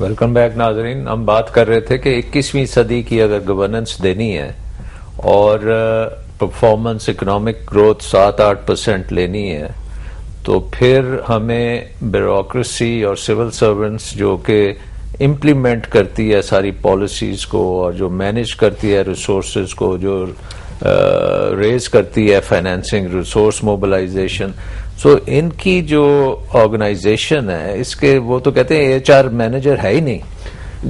Welcome back ناظرین. ہم بات کر رہے تھے کہ 21ویں صدی کی اگر گورننس دینی ہے اور پرفارمنس اکنامک گروتھ 7-8% لینی ہے تو پھر ہمیں بیوروکریسی اور سول سرونٹس جو کہ امپلیمنٹ کرتی ہے ساری پالیسیز کو اور جو مینیج کرتی ہے ریسورسز کو, جو ریز کرتی ہے فائنینسنگ ریسورس موبلائزیشن, سو ان کی جو آرگنائزیشن ہے اس کے وہ تو کہتے ہیں HR مینیجر ہے ہی نہیں,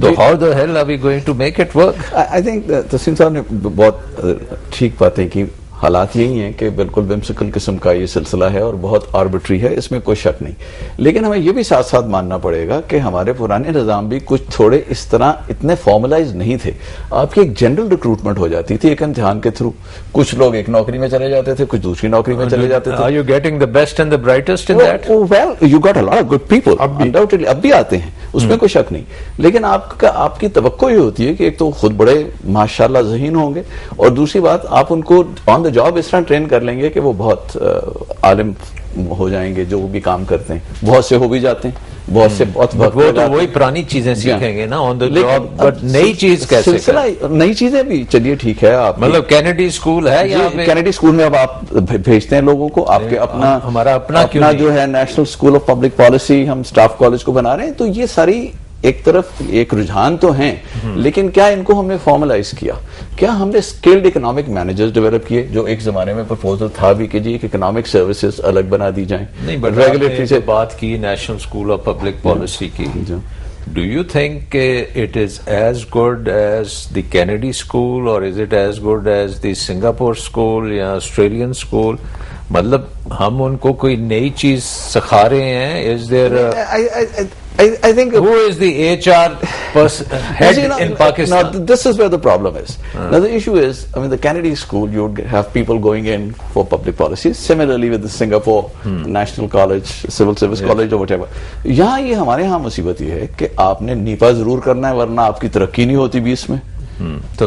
تو how the hell are we going to make it work? I think Tasleem sahib نے بہت ٹھیک باتیں کی. حالات یہی ہیں کہ بالکل ومسیکل قسم کا یہ سلسلہ ہے اور بہت آربٹری ہے, اس میں کوئی شک نہیں, لیکن ہمیں یہ بھی ساتھ ساتھ ماننا پڑے گا کہ ہمارے پرانے نظام بھی کچھ تھوڑے اس طرح اتنے فارملائز نہیں تھے. آپ کی ایک جنرل ریکروٹمنٹ ہو جاتی تھی ایک امتحان کے تھرو, کچھ لوگ ایک نوکری میں چلے جاتے تھے, کچھ دوسری نوکری میں چلے جاتے تھے. Are you getting the best and the brightest in that? Well, you got a lot of good people. Undoubtedly اب بھی آتے ہیں, اس میں کوئی شک نہیں, لیکن آپ کی توقع یہ ہوتی ہے کہ ایک تو خود بڑے ماشاءاللہ ذہین ہوں گے, اور دوسری بات آپ ان کو آن دا جاب اس طرح ٹرین کر لیں گے کہ وہ بہت عالم ہو جائیں گے. جو بھی کام کرتے ہیں بہت سے ہو بھی جاتے ہیں, بہت سے بہت وہ تو وہی پرانی چیزیں سیکھیں گے نا آن دا جاب, بٹ نئی چیز کیسے سلسلہ نئی چیزیں بھی چلیے ٹھیک ہے. آپ مطلب کینیڈی اسکول ہے یہاں پہ, کینیڈی اسکول میں اب آپ بھیجتے ہیں لوگوں کو, آپ کے اپنا ہمارا اپنا جو ہے national school of public policy ہم اسٹاف کالج کو بنا رہے ہیں. تو یہ ساری ایک طرف ایک رجحان تو ہیں, لیکن کیا ان کو ہم نے فارملائز کیا؟ کیا ہم نے اسکلڈ اکنامک مینیجرز ڈیولپ کیے؟ جو ایک زمانے میں پرپوزل تھا بھی کہ جی اکنامک سروسز الگ بنا دی جائیں. نہیں, بٹ ریگولیٹری سے بات کی national school of public policy کی. Do you think it is as good as the Kennedy School or is it as good as the Singapore School یا Australian School? مطلب ہم ان کو کوئی نئی چیز سکھا رہے ہیں؟ Is there I think who is the HR head in Pakistan? Now this is where the problem is. Now the issue is, I mean, the Kennedy School, you would have people going in for public policies. Similarly with the Singapore National College, Civil Service College or whatever. یہاں یہ ہمارے ہاں مصیبت یہ ہے کہ آپ نے نیپا ضرور کرنا ہے ورنہ آپ کی ترقی نہیں ہوتی بھی اس میں.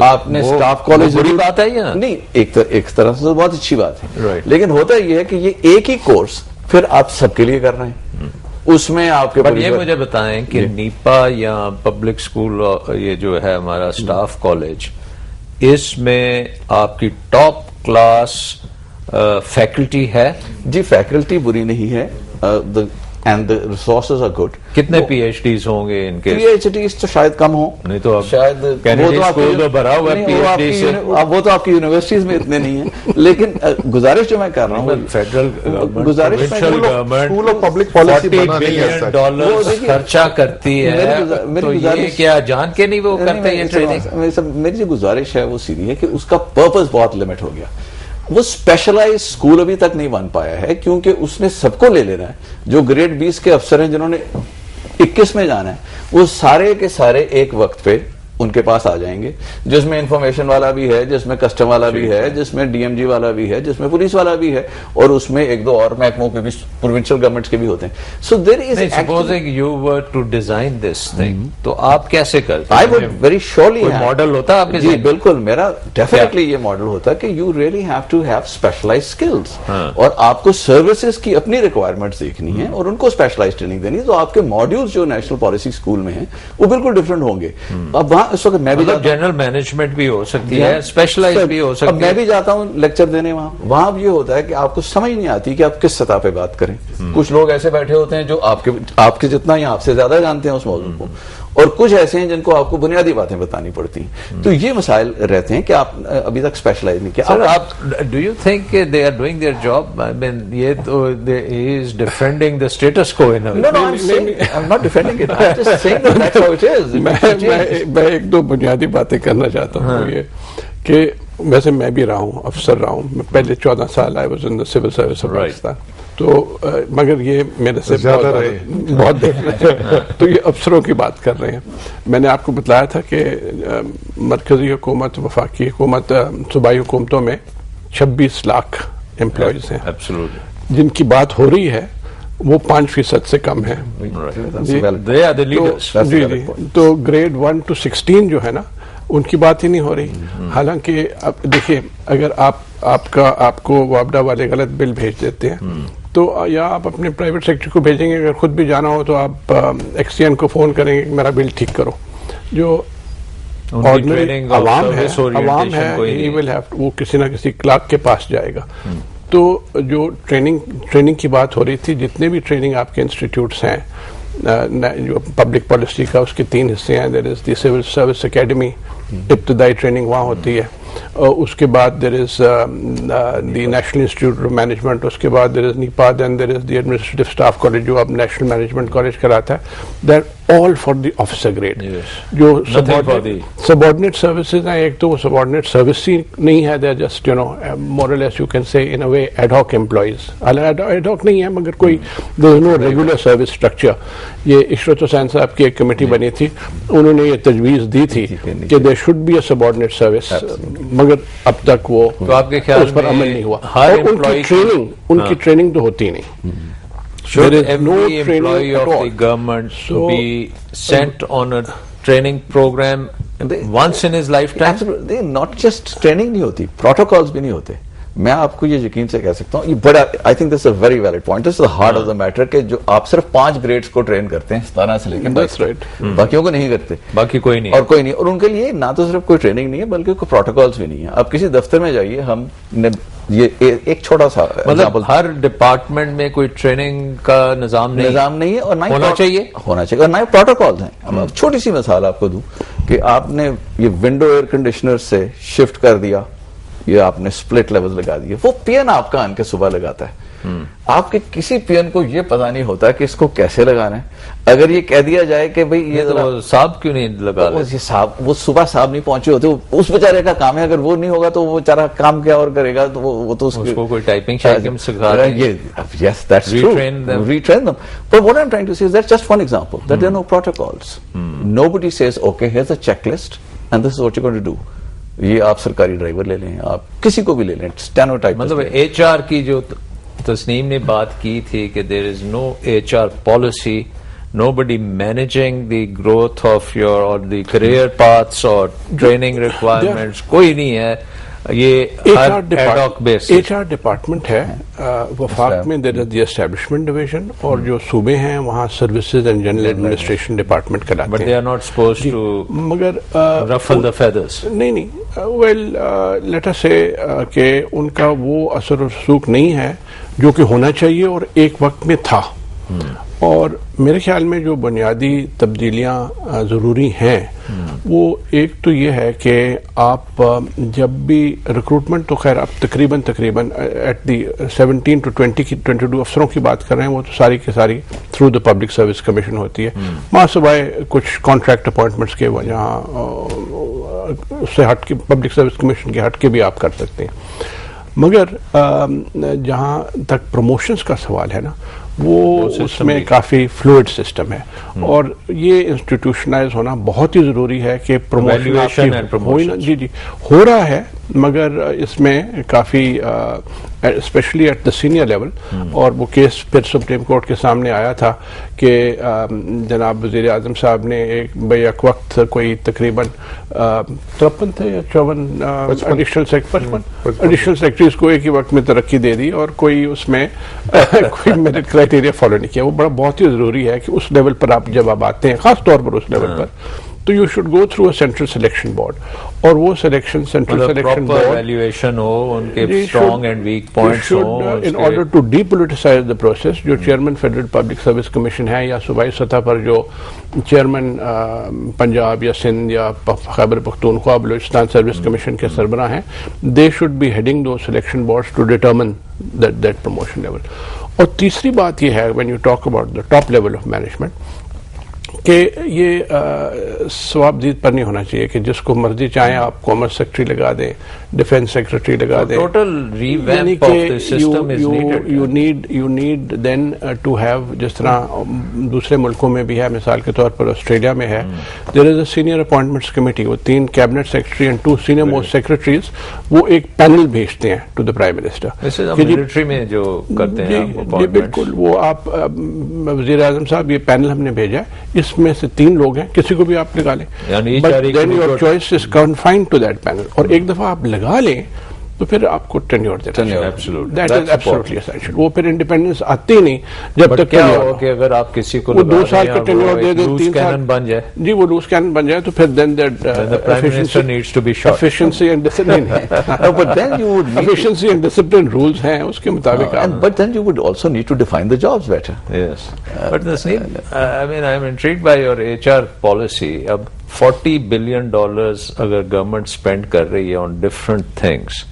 آپ نے اسٹاف کالج بری بات ہے یا نہیں؟ ایک طرح سے بہت اچھی بات ہے, لیکن ہوتا یہ ہے کہ یہ ایک ہی کورس پھر آپ سب کے لیے کر رہے ہیں. اس میں آپ کے یہ مجھے بتائیں کہ نیپا یا پبلک اسکول یہ جو ہے ہمارا اسٹاف کالج, اس میں آپ کی ٹاپ کلاس فیکلٹی ہے؟ جی فیکلٹی بری نہیں ہے, and the resources are good. کتنے پی ایچ ڈیز ہوں گے ان کے؟ پی ایچ ڈیز تو شاید کم ہوں, نہیں تو شاید کینیڈی اسکول تو بھرا ہوا ہے پی ایچ ڈی سے. وہ تو آپ کی یونیورسٹیز میں اتنے نہیں ہیں, لیکن گزارش جو میں کر رہا ہوں فیڈرل گزارش school of public policy $40 billion خرچہ کرتی ہے, تو یہ کیا جان کے نہیں وہ کرتے یہ ٹریننگ؟ میری جو گزارش ہے وہ سیدھی ہے کہ اس کا پرپز بہت لمٹ ہو گیا. وہ اسپیشلائز اسکول ابھی تک نہیں بن پایا ہے کیونکہ اس نے سب کو لے لینا ہے. جو گریڈ 20 کے افسر ہیں جنہوں نے 21 میں جانا ہے, وہ سارے کے سارے ایک وقت پہ ان کے پاس آ جائیں گے, جس میں انفارمیشن والا بھی ہے, جس میں کسٹم والا بھی ہے, جس میں ڈی ایم جی والا بھی ہے, جس میں پولیس والا بھی ہے, اور اس میں ایک دو اور محکموں کے بھی پروونشل گورنمنٹس کے بھی ہوتے ہیں. So there is supposing you were to design this thing, تو آپ کیسے کرتے؟ I would very surely model ہوتا آپ کے؟ جی بالکل, میرا ڈیفینیٹلی یہ ماڈل ہوتا کہ you really have to have specialise skills, اور آپ کو سروسز کی اپنی ریکوائرمنٹس دیکھنی ہے اور ان کو اسپیشلائز ٹریننگ دینی ہے. تو آپ کے ماڈیولز جو نیشنل پالیسی اسکول میں ہیں وہ بالکل ڈفرینٹ ہوں گے. اب وہاں اس وقت میں بھی جنرل مینجمنٹ بھی ہو سکتی ہے, اسپیشلائز بھی ہو سکتی ہے. اب میں بھی جاتا ہوں لیکچر دینے وہاں بھی یہ ہوتا ہے کہ آپ کو سمجھ نہیں آتی کہ آپ کس سطح پہ بات کریں. کچھ لوگ ایسے بیٹھے ہوتے ہیں جو آپ کے جتنا یا آپ سے زیادہ جانتے ہیں اس موضوع کو, اور کچھ ایسے ہیں جن کو آپ کو بنیادی باتیں بتانی پڑتی ہیں. تو یہ مسائل رہتے ہیں کہ آپ ابھی تک اسپیشلائز نہیں کیا. آپ do you think they are doing their job? I mean یہ تو ہی از ڈیفینڈنگ دا اسٹیٹس کو. میں ایک دو بنیادی باتیں کرنا چاہتا ہوں. یہ کہ ویسے میں بھی رہا ہوں, افسر رہا ہوں. میں پہلے 14 سال I was in the civil service of Pakistan, تو مگر یہ میرے سے بہت تو یہ افسروں کی بات کر رہے ہیں. میں نے آپ کو بتلایا تھا کہ مرکزی حکومت, وفاقی حکومت, صوبائی حکومتوں میں 26 لاکھ امپلائیز ہیں, جن کی بات ہو رہی ہے وہ 5% سے کم ہے. جی تو گریڈ 1 to 16 جو ہے نا, ان کی بات ہی نہیں ہو رہی. حالانکہ اب دیکھیے, اگر آپ کو وابڈا والے غلط بل بھیج دیتے ہیں تو یا آپ اپنے پرائیویٹ سیکٹر کو بھیجیں گے, اگر خود بھی جانا ہو تو آپ ایکس ٹی این کو فون کریں گے کہ میرا بل ٹھیک کرو. جو آرڈنری عوام ہے وہ کسی نہ کسی کلرک کے پاس جائے گا. تو جو ٹریننگ کی بات ہو رہی تھی, جتنے بھی ٹریننگ آپ کے انسٹیٹیوٹس ہیں جو پبلک پالیسی کا, اس کے 3 حصے ہیں. There is the civil service academy, ابتدائی ٹریننگ وہاں ہوتی ہے. اس کے بعد there is the national institute of management, اس کے بعد there is NIPA, then there is the administrative staff college جو اب نیشنل مینجمنٹ کالج کراتا ہے. There all for the officer grade. جو سبارڈینیٹ سروسز ہیں, ایک تو وہ سبارڈینیٹ سروس ہی نہیں ہے, دے آر جسٹ مور اور less you can say in a way ad hoc employees. Ad hoc نہیں ہے مگر کوئی دیر is know regular service structure. یہ عشرت حسین صاحب کی ایک کمیٹی بنی تھی, انہوں نے یہ تجویز دی تھی کہ there should be a subordinate service, مگر اب تک وہ اس پر عمل نہیں ہوا. اور ان کی ٹریننگ تو ہوتی نہیں. Should every employee of the government be sent on a training program once in his lifetime? Not just training نہیں ہوتی, protocols بھی نہیں ہوتے. میں آپ کو یہ یقین سے کہہ سکتا ہوں, یہ بڑا I think this is a very valid point. This is the heart of the matter کہ جو آپ صرف 5 گریڈز کو ٹرین کرتے ہیں 17 سے لے کے 22, باقیوں کو نہیں کرتے, باقی کوئی نہیں, اور کوئی نہیں. اور ان کے لیے نہ تو صرف کوئی ٹریننگ نہیں ہے بلکہ کوئی پروٹوکالز بھی نہیں ہے. آپ کسی دفتر میں جائیے, ہم یہ ایک چھوٹا سا مطلب ہر ڈپارٹمنٹ میں کوئی ٹریننگ کا نظام نہیں ہے, اور ہونا چاہیے, اور نہ پروٹوکالز ہیں. اب چھوٹی سی مثال آپ کو دوں کہ آپ نے یہ ونڈو ایئر کنڈیشنر سے شفٹ کر دیا, یہ آپ نے سپلٹ لیول لگا دیے, وہ پی این آپ کا آن کے صبح لگاتا ہے. آپ کے کسی پی این کو یہ پتا نہیں ہوتا کہ اس کو کیسے لگانا ہے. اگر یہ کہہ دیا جائے کہ بھئی یہ صاحب کیوں نہیں لگا رہے, وہ صبح صاحب نہیں پہنچے ہوتے, اس بیچارے کا کام ہے. اگر وہ نہیں ہوگا تو وہ بیچارہ کام کیا اور کرے گا, تو وہ تو اس کو کوئی ٹائپنگ شائپنگ سکھا رہے ہیں. Yes, that's true. Retrain them. But what I'm trying to say is that's just one example, that there are no protocols. Nobody says, okay, here's a checklist and this is what you're going to do. یہ آپ سرکاری driver لے لیں, آپ کسی کو بھی لے لیں, اسٹینوٹائپ. مطلب ایچ آر کی جو تسنیم نے بات کی تھی کہ there is no H R policy, nobody managing the growth of your اور دی کریئر پاتھس اور ٹریننگ ریکوائرمنٹس, کوئی نہیں ہے. یہ ایچ آر ڈپارٹمنٹ ہے وفاق میں, دیر از دی اسٹیبلشمنٹ ڈویژن, اور جو صوبے ہیں وہاں services and general administration department کراتے ہیں. But they are not supposed to مگر رفل دی فیدرز. نہیں, ویل لیٹ اس سے کہ ان کا وہ اثر و رسوخ نہیں ہے جو کہ ہونا چاہیے اور ایک وقت میں تھا. اور میرے خیال میں جو بنیادی تبدیلیاں ضروری ہیں وہ ایک تو یہ ہے کہ آپ جب بھی ریکروٹمنٹ, تو خیر اب تقریباً ایٹ دی 17 to 22 افسروں کی بات کر رہے ہیں, وہ تو ساری کی ساری through the public service commission ہوتی ہے. وہاں سوائے کچھ کانٹریکٹ اپوائنٹمنٹس کے جہاں اس سے ہٹ کے پبلک سروس کمیشن کے ہٹ کے بھی آپ کر سکتے ہیں. مگر جہاں تک پروموشنز کا سوال ہے نا, وہ اس میں کافی فلوئڈ سسٹم ہے, اور یہ انسٹیٹیوشنائز ہونا بہت ہی ضروری ہے کہ پروموشن جی ہو رہا ہے, مگر اس میں کافی especially at the senior level. اور وہ کیس پھر سپریم کورٹ کے سامنے آیا تھا کہ جناب وزیر اعظم صاحب نے ایک بیک وقت کوئی تقریباً 53 تھے یا 54 ایڈیشنل سیکرٹریز کو ایک ہی وقت میں ترقی دے دی, اور کوئی اس میں کوئی میرٹ کرائٹیریا فالو نہیں کیا. وہ بہت ہی ضروری ہے کہ اس لیول پر آپ جب آپ آتے ہیں, خاص طور پر اس لیول پر, تو you should go through a central selection board, اور وہ سینٹرل سلیکشن بورڈ ایویلویشن ہو, ان کے اسٹرانگ اینڈ ویک پوائنٹس ہوں, in order to depoliticize the process. جو chairman federal public service commission ہے, یا صوبائی سطح پر جو چیئرمین پنجاب یا سندھ یا خیبر پختونخوا بلوچستان سروس کمیشن کے سربراہ ہیں, دے شوڈ بی ہیڈنگ دو selection boards to determine that promotion level. اور تیسری بات یہ ہے, when you talk about the top level of management, کہ یہ ثواب دید پر نہیں ہونا چاہیے کہ جس کو مرضی چاہیں آپ کامرس سیکرٹری لگا دیں, ڈیفینس سیکرٹری لگا دیں. Total revamp of the system is needed. You need then to have, جس طرح دوسرے ملکوں میں بھی ہے, مثال کے طور پر آسٹریلیا میں ہے, there is a senior appointments committee, وہ 3 cabinet secretary and 2 senior most secretaries, وہ ایک پینل بھیجتے ہیں to the prime minister. Military میں جو کرتے ہیں جی بالکل, وہ آپ وزیر اعظم صاحب یہ پینل ہم نے بھیجا ہے, اس میں سے 3 لوگ ہیں, کسی کو بھی آپ لگا لیں, but then your choice is confined to that panel. اور ایک دفعہ آپ لگا لیں تو پھر آپ کو ٹینیور دینا چاہیے. Absolutely. That is absolutely essential. وہ پھر انڈیپینڈنس آتی ہی نہیں جب تک کیا ہو کہ اگر آپ کسی کو 2 سال کا ٹینیور دے دیں, 3 سال بن جائے, جی وہ لوز کینن بن جائے, تو پھر then that efficiency and discipline but then you would need efficiency and discipline rules ہیں اس کے مطابق. but then you would also need to define the jobs better. Yes. But Naseem, I mean, I'm intrigued by your HR policy. اب $40 billion اگر government spend کر رہی ہے on different things,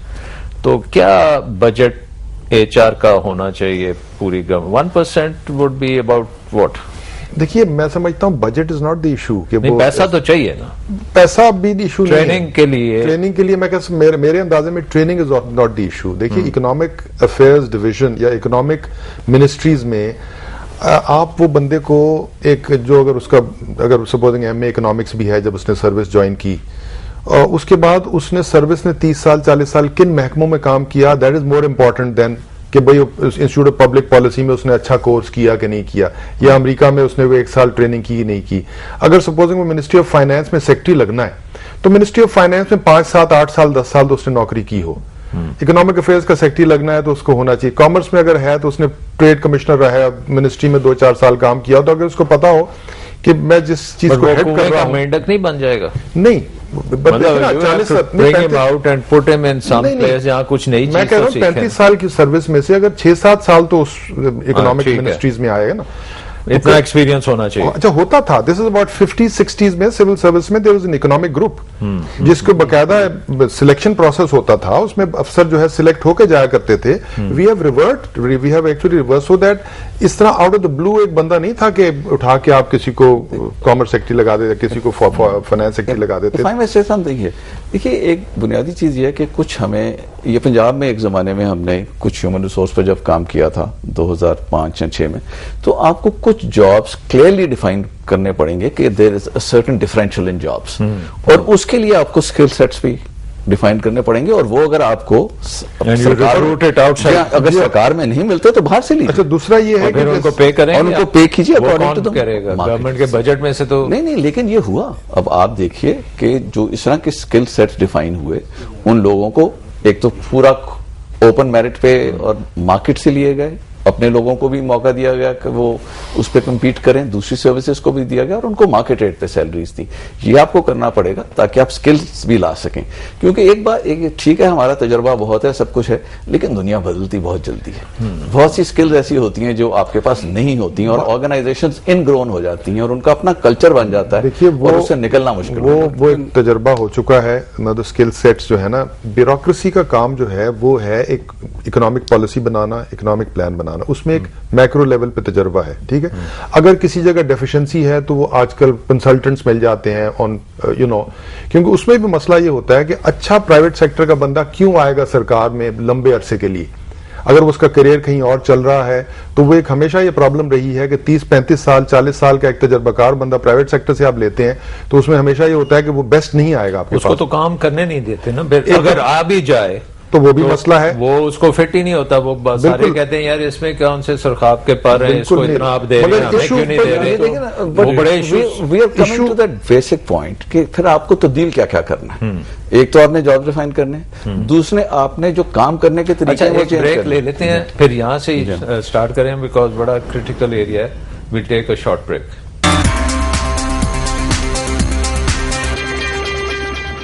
تو کیا بجٹ ایچ آر کا ہونا چاہیے پوری government? 1% would be about what? دیکھیے میں سمجھتا ہوں budget is not the issue کہ پیسہ تو چاہیے نا, پیسہ بھی دی ایشو نہیں. ٹریننگ کے لیے میں کہ میرے اندازے میں training is not the issue. دیکھیے اکنامک افیئرز ڈویژن یا اکنامک منسٹریز میں آپ وہ بندے کو ایک جو اگر سپوزنگ ایم اے اکنامکس بھی ہے, جب اس نے سروس جوائن کی اور اس کے بعد اس نے سروس نے 30 سال 40 سال کن محکموں میں کام کیا, دیٹ از مور امپورٹنٹ دین کہ بھئی انسٹیٹیوٹ آف پبلک پالیسی میں اس نے اچھا کورس کیا کہ نہیں کیا, یا امریکہ میں اس نے وہ 1 سال ٹریننگ کی نہیں کی. اگر سپوزنگ وہ منسٹری آف فائنانس میں سیکٹری لگنا ہے تو منسٹری آف فائنانس میں 5 7 8 سال 10 سال تو اس نے نوکری کی ہو. اکنامک افیئرز کا سیکٹری لگنا ہے تو اس کو ہونا چاہیے. کامرس میں اگر ہے تو اس نے ٹریڈ کمشنر رہا ہے, منسٹری میں 2 4 سال کام کیا, تو اگر اس کو پتا ہو کہ میں جس چیز کو ہیڈ کر رہا ہوں مینڈک نہیں بن جائے گا. نہیں میں کہہ رہا ہوں 35 سال کی سروس میں سے اگر 6 7 سال تو اس اکنامک منسٹریز میں آئے گا نا, اتنا ایکسپیرینس ہونا چاہیے. اچھا ہوتا تھا. دس از اباؤٹ 50 60s میں سول سروس میں there was an economic group جس کو باقاعدہ سلیکشن پروسیس ہوتا تھا, اس میں افسر جو ہے سلیکٹ ہو کے جایا کرتے تھے. We have actually reverse, so that اس طرح آؤٹ آف دا بلو ایک بندہ نہیں تھا کہ اٹھا کے آپ کسی کو کامرس سیکٹری لگا دیتے, کسی کو فائنانس سیکٹری لگا دیتے. دیکھیے ایک بنیادی چیز یہ ہے کہ کچھ ہمیں یہ پنجاب میں ایک زمانے میں ہم نے کچھ ہیومن ریسورس پر جب کام کیا تھا 2005 یا 6 میں, تو آپ کو کچھ جابس کلیئرلی ڈیفائن کرنے پڑیں گے کہ there is a certain differential in jobs, اور اس کے لیے آپ کو اسکل سیٹس بھی ڈیفائن کرنے پڑیں گے, اور وہ اگر آپ کو اگر سرکار میں نہیں ملتے تو باہر سے لیجیے. اچھا دوسرا یہ ہے کہ ان کو پے کریں, ان کو پے کیجیے گورنمنٹ کے بجٹ میں سے تو نہیں. لیکن یہ ہوا, اب آپ دیکھیے کہ جو اس طرح کے اسکل سیٹس ڈیفائن ہوئے, ان لوگوں کو ایک تو پورا اوپن میرٹ پہ اور مارکیٹ سے لیے گئے, اپنے لوگوں کو بھی موقع دیا گیا کہ وہ اس پہ کمپیٹ کریں, دوسری سروسز کو بھی دیا گیا, اور ان کو مارکیٹ ریٹ پہ سیلریز دی. یہ آپ کو کرنا پڑے گا تاکہ آپ سکلز بھی لا سکیں, کیونکہ ایک بات ٹھیک ہے ہمارا تجربہ بہت ہے, سب کچھ ہے, لیکن دنیا بدلتی بہت جلدی ہے. بہت سی سکلز ایسی ہوتی ہیں جو آپ کے پاس نہیں ہوتی ہیں, اور آرگنائزیشنز ان گرون ہو جاتی ہیں اور ان کا اپنا کلچر بن جاتا ہے, اور اس سے نکلنا مشکل. وہ ایک تجربہ ہو چکا ہے. اسکل سیٹس جو ہے نا, بیوروکریسی کا کام جو ہے وہ ہے ایک اکنامک پالیسی بنانا, اکنامک پلان بنانا, اس میں ایک میکرو لیول پہ تجربہ ہے. ٹھیک ہے, اگر کسی جگہ ڈیفیشنسی ہے تو وہ آج کل کنسلٹنٹس مل جاتے ہیں آن کیونکہ اس میں بھی مسئلہ یہ ہوتا ہے کہ اچھا پرائیویٹ سیکٹر کا بندہ کیوں آئے گا سرکار میں لمبے عرصے کے لیے, اگر اس کا کیریئر کہیں اور چل رہا ہے. تو وہ ایک ہمیشہ یہ پرابلم رہی ہے کہ 30 35 سال 40 سال کا ایک تجربہ کار بندہ پرائیویٹ سیکٹر سے آپ لیتے ہیں تو اس میں ہمیشہ یہ ہوتا ہے کہ وہ بیسٹ نہیں آئے گا آپ کے پاس. اس کو تو کام کرنے نہیں دیتے نا, اگر آ بھی جائے تو وہ بھی مسئلہ ہے, وہ اس کو فٹ ہی نہیں ہوتا. وہ سارے کہتے ہیں یار اس میں کون سے سرخاب کے پر ہیں, اس کو اتنا آپ دے رہے ہیں, ہمیں کیوں نہیں دے رہے. وہ بڑے ایشو دیٹ بیسک پوائنٹ کہ پھر آپ کو تبدیل کیا کیا کرنا ہے. ایک تو آپ نے جاب ڈیفائن کرنے, دوسرے آپ نے جو کام کرنے کے طریقے. ایک بریک لے لیتے ہیں, پھر یہاں سے اسٹارٹ کریں بیکاز بڑا کریٹیکل ایریا ہے. We'll take a short break.